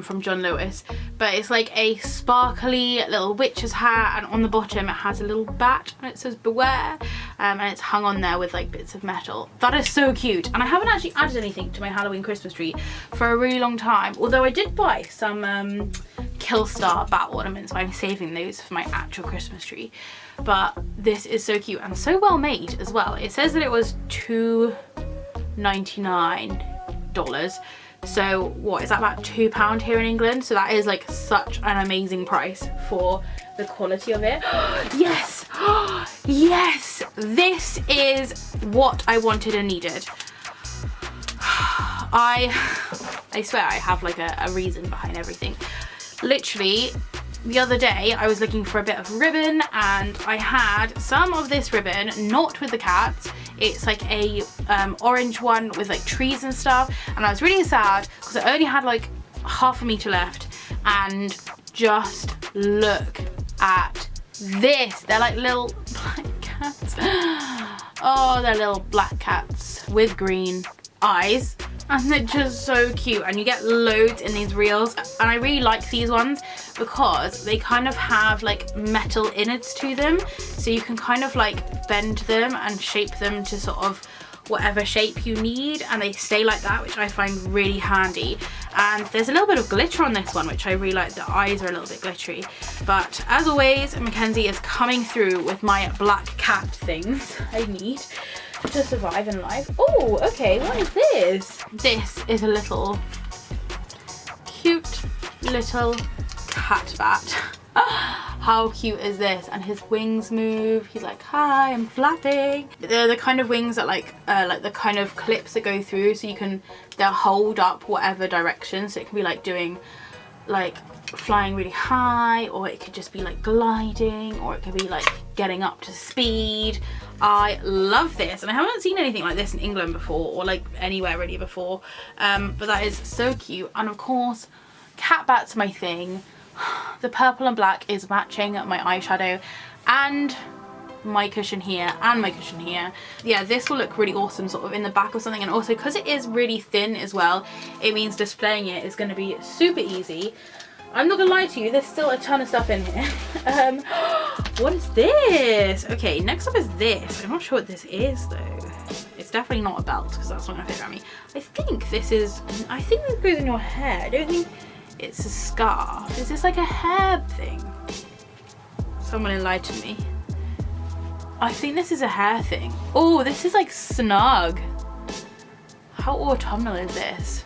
from John Lewis. But it's like a sparkly little witch's hat, and on the bottom it has a little bat and it says beware, and it's hung on there with like bits of metal. That is so cute, and I haven't actually added anything to my Halloween Christmas tree for a really long time, although I did buy some Killstar bat ornaments, but I'm saving those for my actual Christmas tree. But this is so cute and so well made as well. It says that it was $2.99. So what is that, about £2 here in England? So that is like such an amazing price for the quality of it. Yes, yes, this is what I wanted and needed. I swear I have like a reason behind everything. Literally the other day I was looking for a bit of ribbon, and I had some of this ribbon, not with the cats. It's like a orange one with like trees and stuff, and I was really sad because I only had like half a meter left. And just look at this. They're like little black cats. Oh, they're little black cats with green eyes, and they're just so cute, and you get loads in these reels. And I really like these ones because they kind of have like metal innards to them, so you can kind of like bend them and shape them to sort of whatever shape you need, and they stay like that, which I find really handy. And there's a little bit of glitter on this one, which I really like. The eyes are a little bit glittery, but as always, Makinzie is coming through with my black cat things I need to survive in life. Oh, okay, what is this? This is a little cute little cat bat. How cute is this? And his wings move. He's like, hi, I'm flapping. They're the kind of wings that like the kind of clips that go through, so they'll hold up whatever direction. So it can be like doing like flying really high, or it could just be like gliding, or it could be like getting up to speed. I love this, and I haven't seen anything like this in England before, or like anywhere really before. But that is so cute. And of course, cat bats are my thing. The purple and black is matching my eyeshadow and my cushion here and my cushion here. Yeah, this will look really awesome sort of in the back of something, and also because it is really thin as well, it means displaying it is going to be super easy. I'm not gonna lie to you, there's still a ton of stuff in here. What is this? Okay, next up is this. I'm not sure what this is though. It's definitely not a belt, because that's not gonna fit around me. I think this goes in your hair. I don't think it's a scarf. Is this like a hair thing? Someone enlighten me. I think this is a hair thing. Oh, this is like snug. How autumnal is this?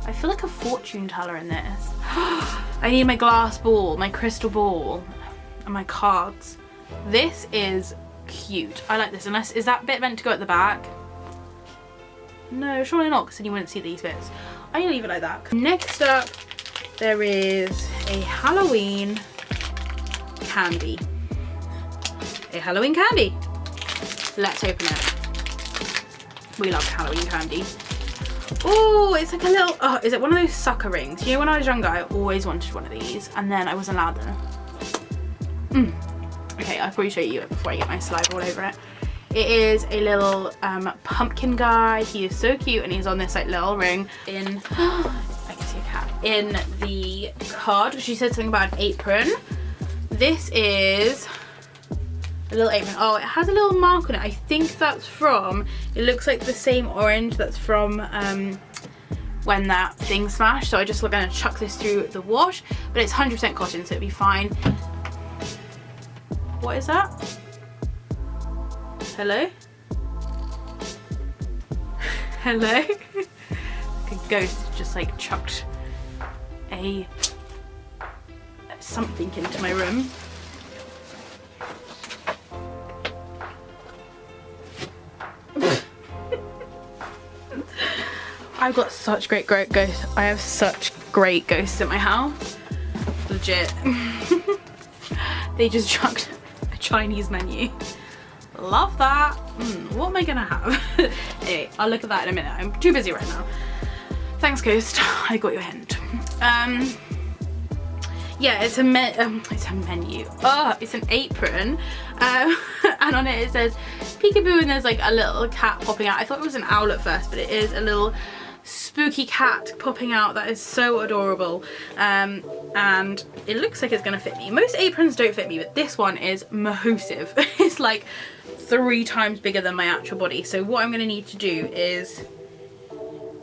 I feel like a fortune teller in this. I need my glass ball, my crystal ball, and my cards. This is cute. I like this. Unless, is that bit meant to go at the back? No, surely not, because then you wouldn't see these bits. I'm gonna leave it like that. Next up, there is a Halloween candy. A Halloween candy. Let's open it. We love Halloween candy. Oh, it's like a little, oh, is it one of those sucker rings? You know, when I was younger, I always wanted one of these, and then I wasn't allowed them. Okay, I'll probably show you it before I get my saliva all over it. It is a little pumpkin guy. He is so cute, and he's on this like little ring in, I can see a cat, in the card. She said something about an apron. This is a little apron. Oh, it has a little mark on it. I think that's from, it looks like the same orange that's from when that thing smashed. So I just gonna chuck this through the wash, but it's 100% cotton, so it'd be fine. What is that? Hello? Hello? Like a ghost just like chucked a something into my room. I've got such great ghosts. I have such great ghosts at my house. Legit. They just chucked a Chinese menu Love that. What am I gonna have? Anyway, I'll look at that in a minute. I'm too busy right now. Thanks, Ghost. I got your hint. Yeah, it's a menu. Oh, it's an apron. And on it says peekaboo, and there's like a little cat popping out. I thought it was an owl at first, but it is a little spooky cat popping out. That is so adorable. And it looks like it's gonna fit me. Most aprons don't fit me, but this one is massive. It's like 3 times bigger than my actual body. So what I'm gonna need to do is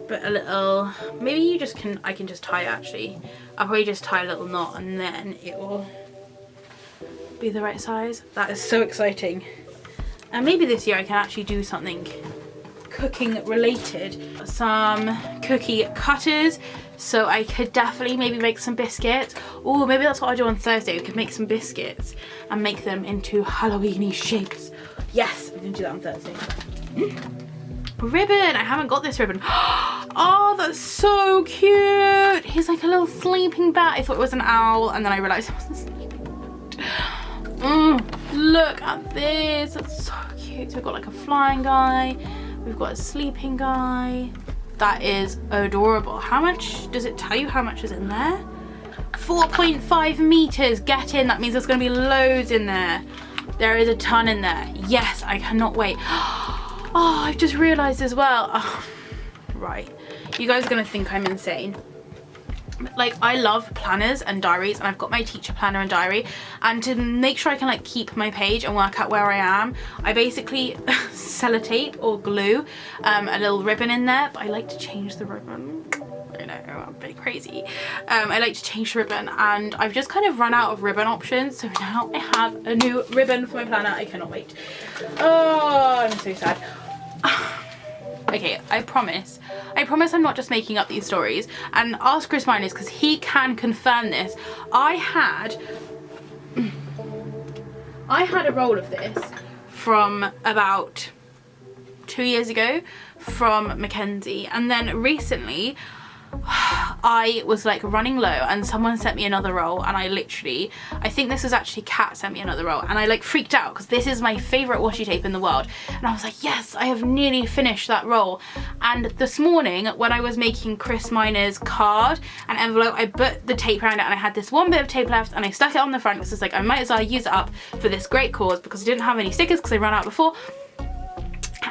put a little, maybe you just can, I can just tie it actually. I'll probably just tie a little knot and then it will be the right size. That is so exciting. And maybe this year I can actually do something cooking related. Some cookie cutters, so I could definitely maybe make some biscuits. Oh, maybe that's what I do on Thursday. We could make some biscuits and make them into Halloween-y shapes. Yes, I'm gonna do that on Thursday. Ribbon, I haven't got this ribbon. Oh, that's so cute. He's like a little sleeping bat. I thought it was an owl and then I realized it was a sleeping bat. Look at this, that's so cute. So we've got like a flying guy, we've got a sleeping guy. That is adorable. How much, does it tell you how much is in there? 4.5 meters, get in. That means there's gonna be loads in there. There is a ton in there. Yes, I cannot wait. Oh, I've just realized as well. Oh, right, you guys are gonna think I'm insane. Like, I love planners and diaries, and I've got my teacher planner and diary, and to make sure I can like keep my page and work out where I am, I basically sellotape or glue a little ribbon in there, but I like to change the ribbon. I know, I'm a bit crazy. I like to change the ribbon, and I've just kind of run out of ribbon options, so now I have a new ribbon for my planner. I cannot wait. Oh, I'm so sad. Okay, I promise I'm not just making up these stories, and ask Chris Miners because he can confirm this. I had a roll of this from about 2 years ago from Makinzie, and then recently I was like running low and someone sent me another roll, and I think this was actually Kat sent me another roll, and I like freaked out because this is my favorite washi tape in the world, and I was like, yes, I have nearly finished that roll. And this morning when I was making Chris Miner's card and envelope, I put the tape around it and I had this one bit of tape left, and I stuck it on the front because it's like I might as well use it up for this great cause, because I didn't have any stickers because I ran out before.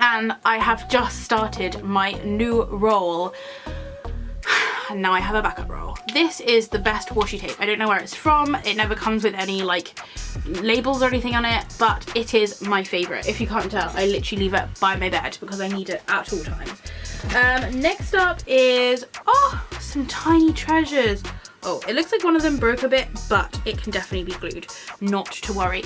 And I have just started my new roll, and now I have a backup roll. This is the best washi tape. I don't know where it's from. It never comes with any like labels or anything on it, but it is my favorite. If you can't tell, I literally leave it by my bed because I need it at all times. Next up is, oh, some tiny treasures. Oh, it looks like one of them broke a bit, but it can definitely be glued, not to worry.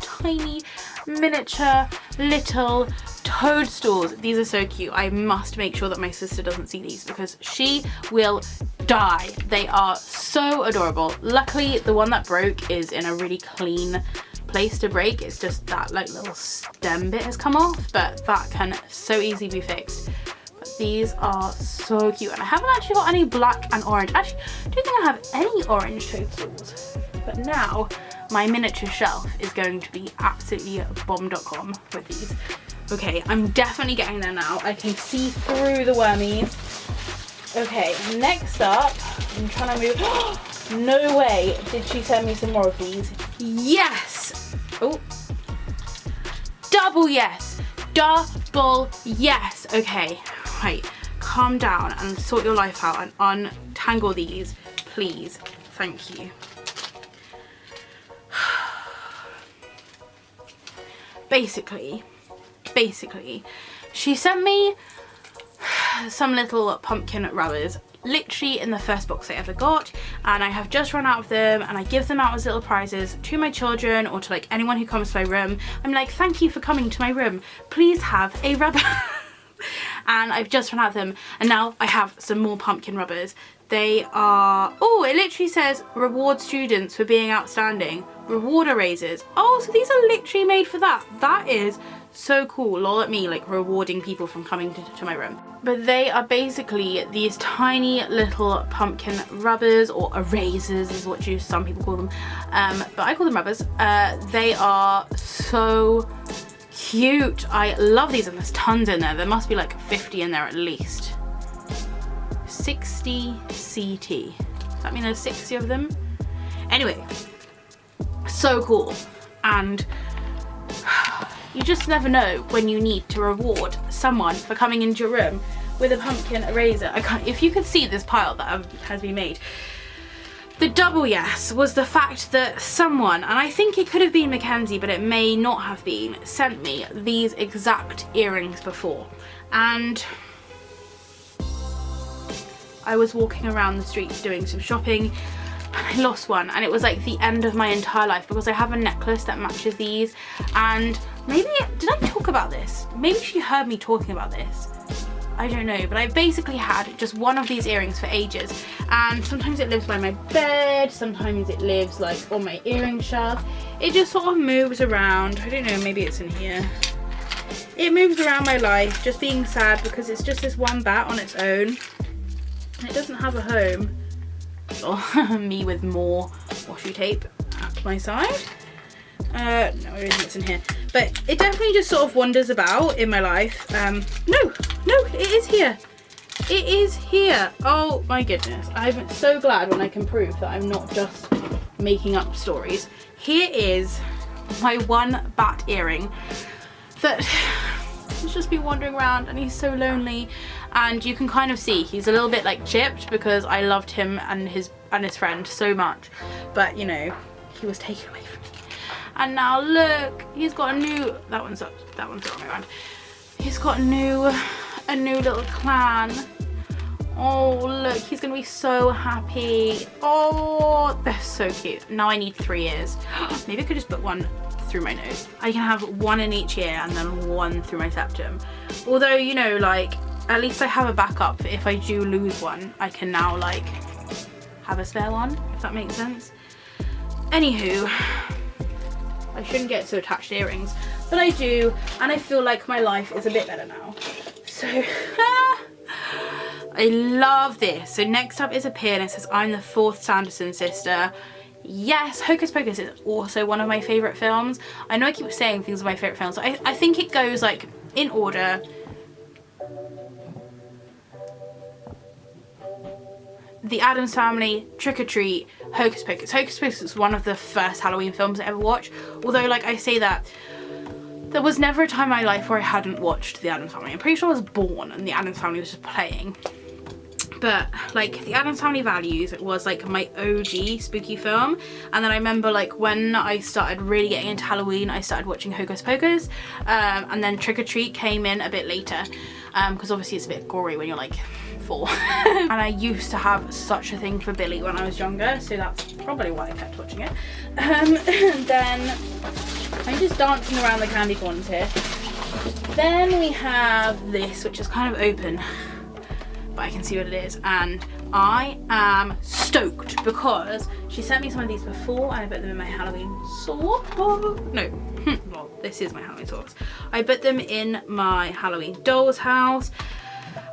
Tiny, miniature, little toadstools. These are so cute. I must make sure that my sister doesn't see these because she will die. They are so adorable. Luckily, the one that broke is in a really clean place to break. It's just that like little stem bit has come off, but that can so easily be fixed. But these are so cute, and I haven't actually got any black and orange. Actually, I don't think I have any orange toadstools. But now my miniature shelf is going to be absolutely bomb.com with these. Okay, I'm definitely getting there now. I can see through the wormies. Okay, next up, I'm trying to move. No way did she send me some more of these. Yes! Oh. Double yes. Double yes. Okay, right. Calm down and sort your life out and untangle these, please. Thank you. Basically, she sent me some little pumpkin rubbers literally in the first box I ever got, and I have just run out of them, and I give them out as little prizes to my children or to like anyone who comes to my room. I'm like, thank you for coming to my room, please have a rubber. And I've just run out of them, and now I have some more pumpkin rubbers. They are, oh, it literally says reward students for being outstanding, reward erasers. Oh, so these are literally made for that. That is so cool. Lol at me, like rewarding people from coming to my room. But they are basically these tiny little pumpkin rubbers, or erasers is what some people call them, but I call them rubbers. They are so cute. I love these, and there's tons in there. There must be like 50 in there at least. 60 CT. Does that mean there's 60 of them? Anyway, so cool. And you just never know when you need to reward someone for coming into your room with a pumpkin eraser. If you could see this pile that has been made. The double yes was the fact that someone, and I think it could have been Makinzie, but it may not have been, sent me these exact earrings before. And I was walking around the streets doing some shopping, and I lost one, and it was like the end of my entire life, because I have a necklace that matches these. And maybe, did I talk about this? Maybe she heard me talking about this. I don't know, but I basically had just one of these earrings for ages, and sometimes it lives by my bed, sometimes it lives like on my earring shelf. It just sort of moves around. I don't know, maybe it's in here. It moves around my life, just being sad because it's just this one bat on its own. It doesn't have a home. Oh, me with more washi tape at my side. No, I don't think it's in here. But it definitely just sort of wanders about in my life. No, it is here. It is here. Oh my goodness. I'm so glad when I can prove that I'm not just making up stories. Here is my one bat earring that he's just been wandering around, and he's so lonely. And you can kind of see he's a little bit like chipped because I loved him and his friend so much. But you know, he was taken away from me. And now look, he's got a new, that one's the wrong way around. He's got a new little clan. Oh look, he's gonna be so happy. Oh, they're so cute. Now I need 3 ears. Maybe I could just put one through my nose. I can have one in each ear and then one through my septum. Although, you know, like, at least I have a backup. If I do lose one, I can now like have a spare one, if that makes sense. Anywho, I shouldn't get so attached to earrings, but I do, and I feel like my life is a bit better now. So, I love this. So next up is a pin. It says, I'm the 4th Sanderson sister. Yes, Hocus Pocus is also one of my favourite films. I know I keep saying things are my favourite films. I think it goes like in order. The Addams Family, Trick or Treat, Hocus Pocus. Hocus Pocus is one of the first Halloween films I ever watched. Although, like, I say that, there was never a time in my life where I hadn't watched The Addams Family. I'm pretty sure I was born and The Addams Family was just playing. But, like, The Addams Family Values, it was, like, my OG spooky film. And then I remember, like, when I started really getting into Halloween, I started watching Hocus Pocus. And then Trick or Treat came in a bit later. Because obviously it's a bit gory when you're, like, 4. And I used to have such a thing for Billy when I was younger, so that's probably why I kept watching it. And then I'm just dancing around the candy corns here. Then we have this, which is kind of open, but I can see what it is, and I am stoked because she sent me some of these before and I put them in my Halloween socks. No, well, this is my Halloween socks. I put them in my Halloween doll's house,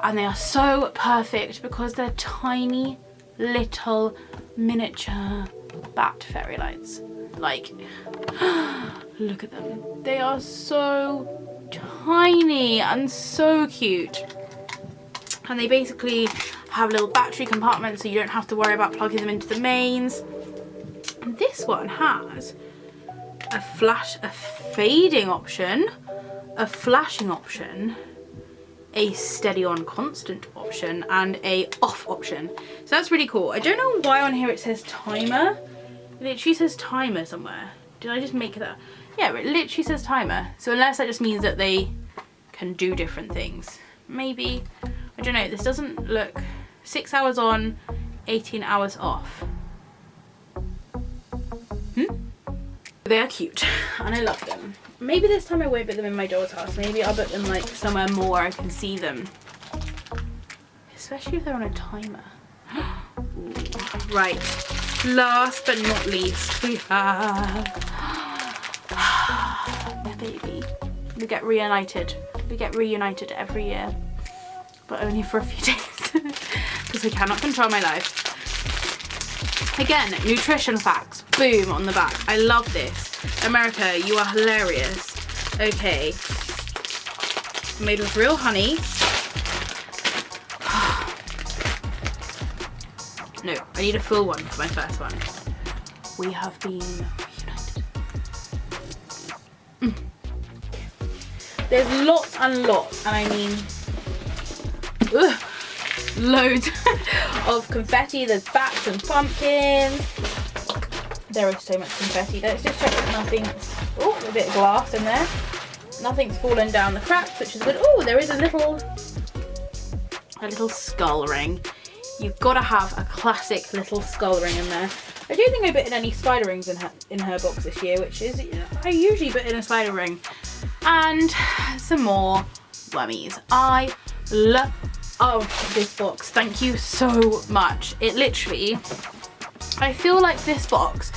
and they are so perfect because they're tiny little miniature bat fairy lights. Like, look at them. They are so tiny and so cute. And they basically have little battery compartments, so you don't have to worry about plugging them into the mains. And this one has a fading option, a flashing option, a steady on constant option, and a off option. So that's really cool. I don't know why on here it says timer. It literally says timer somewhere. Did I just make that? Yeah, it literally says timer. So unless that just means that they can do different things. Maybe. I don't know. This doesn't look... 6 hours on, 18 hours off. They are cute and I love them. Maybe this time I won't put them in my doll's house. Maybe I'll put them like somewhere more I can see them. Especially if they're on a timer. Right, last but not least, we have the baby. We get reunited. We get reunited every year, but only for a few days because we cannot control my life. Again, nutrition facts, boom, on the back. I love this. America, you are hilarious. Okay. Made with real honey. No, I need a full one for my first one. We have been reunited. There's lots and lots, and I mean, loads of confetti. There's bats and pumpkins. There is so much confetti. Let's just check that nothing's, oh, a bit of glass in there. Nothing's fallen down the cracks, which is good. Oh, there is a little skull ring. You've got to have a classic little skull ring in there. I don't think I put in any spider rings in her box this year, which is, I usually put in a spider ring. And some more wormies. I love this box. Thank you so much. It literally, I feel like this box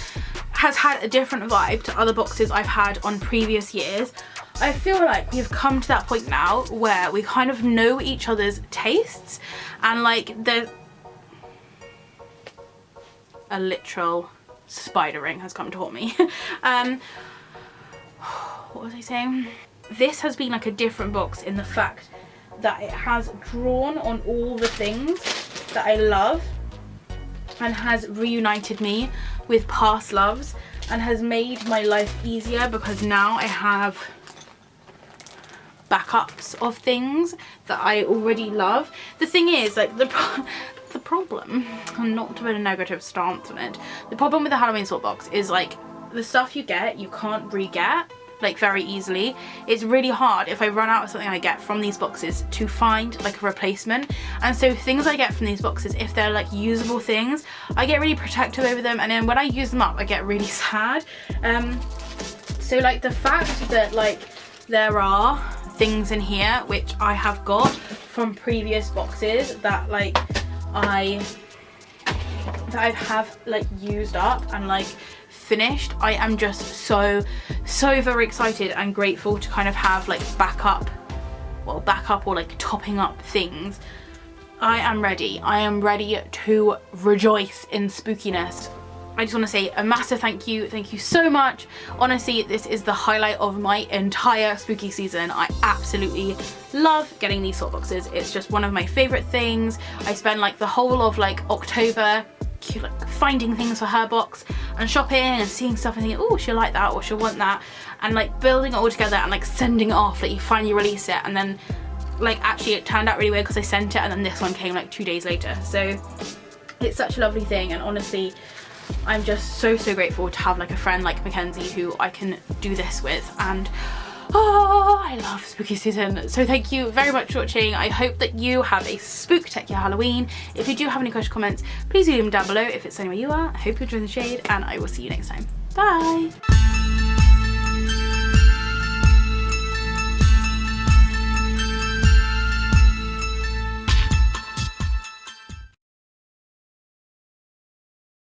has had a different vibe to other boxes I've had on previous years. I feel like we've come to that point now where we kind of know each other's tastes, and like a literal spider ring has come to haunt me. What was I saying? This has been like a different box in the fact that it has drawn on all the things that I love and has reunited me with past loves and has made my life easier, because now I have backups of things that I already love. The thing is, like, the problem, and not to put a negative stance on it, the problem with the Halloween swap box is like the stuff you get you can't re-get like very easily. It's really hard if I run out of something I get from these boxes to find like a replacement, and so things I get from these boxes, if they're like usable things, I get really protective over them, and then when I use them up I get really sad. So like the fact that like there are things in here which I have got from previous boxes that like I have like used up and like finished, I am just so very excited and grateful to kind of have like backup or like topping up things. I am ready to rejoice in spookiness. I just want to say a massive thank you so much. Honestly, this is the highlight of my entire spooky season. I absolutely love getting these sort boxes. It's just one of my favorite things. I spend like the whole of like October like finding things for her box and shopping and seeing stuff and thinking, oh, she'll like that or she'll want that, and like building it all together and like sending it off. Like you finally release it, and then like actually it turned out really weird because I sent it and then this one came like 2 days later. So it's such a lovely thing, and honestly I'm just so grateful to have like a friend like Makinzie who I can do this with, and oh, I love spooky season. So thank you very much for watching. I hope that you have a spooktacular Halloween. If you do have any questions, comments, please leave them down below if it's anywhere you are. I hope you enjoy the shade, and I will see you next time. Bye.